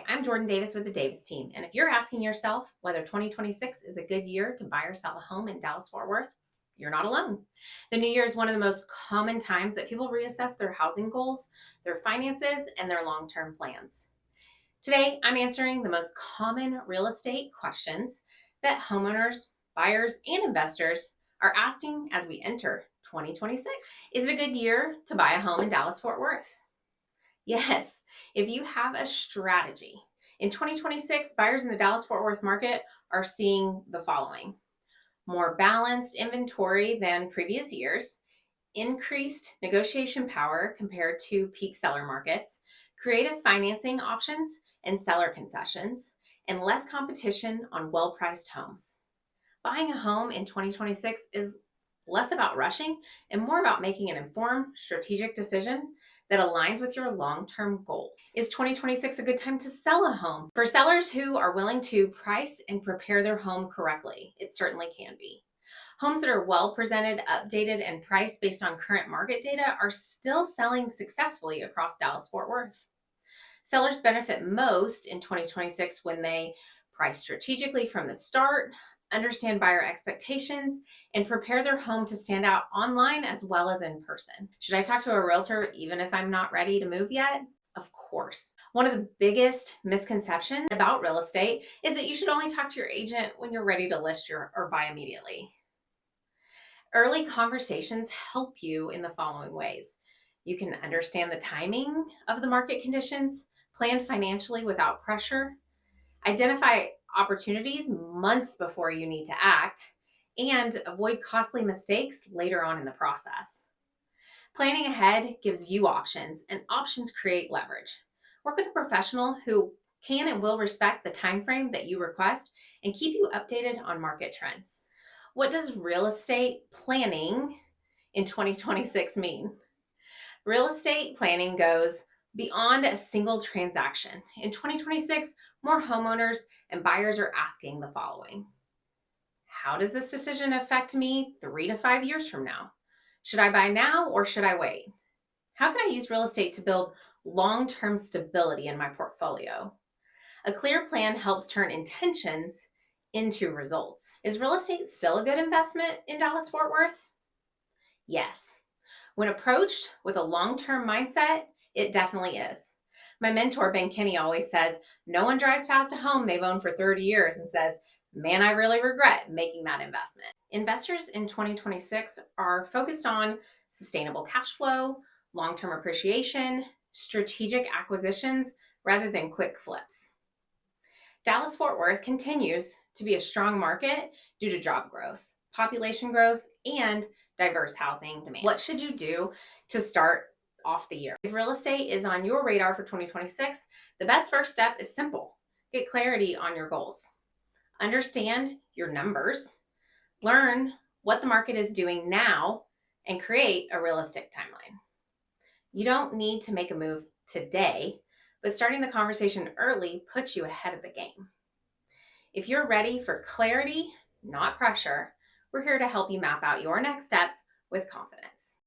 I'm Jordan Davis with the Davis team, and if you're asking yourself whether 2026 is a good year to buy or sell a home in Dallas-Fort Worth, you're not alone. The new year is one of the most common times that people reassess their housing goals, their finances, and their long-term plans. Today, I'm answering the most common real estate questions that homeowners, buyers, and investors are asking as we enter 2026. Is it a good year to buy a home in Dallas-Fort Worth? Yes, if you have a strategy. In 2026, buyers in the Dallas-Fort Worth market are seeing the following: more balanced inventory than previous years, increased negotiation power compared to peak seller markets, creative financing options and seller concessions, and less competition on well-priced homes. Buying a home in 2026 is less about rushing and more about making an informed, strategic decision that aligns with your long-term goals. Is 2026 a good time to sell a home? For sellers who are willing to price and prepare their home correctly, it certainly can be. Homes that are well presented, updated, and priced based on current market data are still selling successfully across Dallas-Fort Worth. Sellers benefit most in 2026 when they price strategically from the start, understand buyer expectations, and prepare their home to stand out online as well as in person. Should I talk to a realtor even if I'm not ready to move yet? Of course. One of the biggest misconceptions about real estate is that you should only talk to your agent when you're ready to list or buy immediately. Early conversations help you in the following ways. You can understand the timing of the market conditions, plan financially without pressure, identify opportunities months before you need to act, and avoid costly mistakes later on in the process. Planning ahead gives you options, and options create leverage. Work with a professional who can and will respect the time frame that you request and keep you updated on market trends. What does real estate planning in 2026 mean? Real estate planning goes beyond a single transaction. In 2026, more homeowners and buyers are asking the following: how does this decision affect me 3 to 5 years from now? Should I buy now or should I wait? How can I use real estate to build long-term stability in my portfolio? A clear plan helps turn intentions into results. Is real estate still a good investment in Dallas-Fort Worth? Yes. When approached with a long-term mindset, it definitely is. My mentor, Ben Kinney, always says, no one drives past a home they've owned for 30 years and says, man, I really regret making that investment. Investors in 2026 are focused on sustainable cash flow, long-term appreciation, strategic acquisitions, rather than quick flips. Dallas-Fort Worth continues to be a strong market due to job growth, population growth, and diverse housing demand. What should you do to start off the year? If real estate is on your radar for 2026, the best first step is simple. Get clarity on your goals. Understand your numbers, learn what the market is doing now, and create a realistic timeline. You don't need to make a move today, but starting the conversation early puts you ahead of the game. If you're ready for clarity, not pressure, we're here to help you map out your next steps with confidence.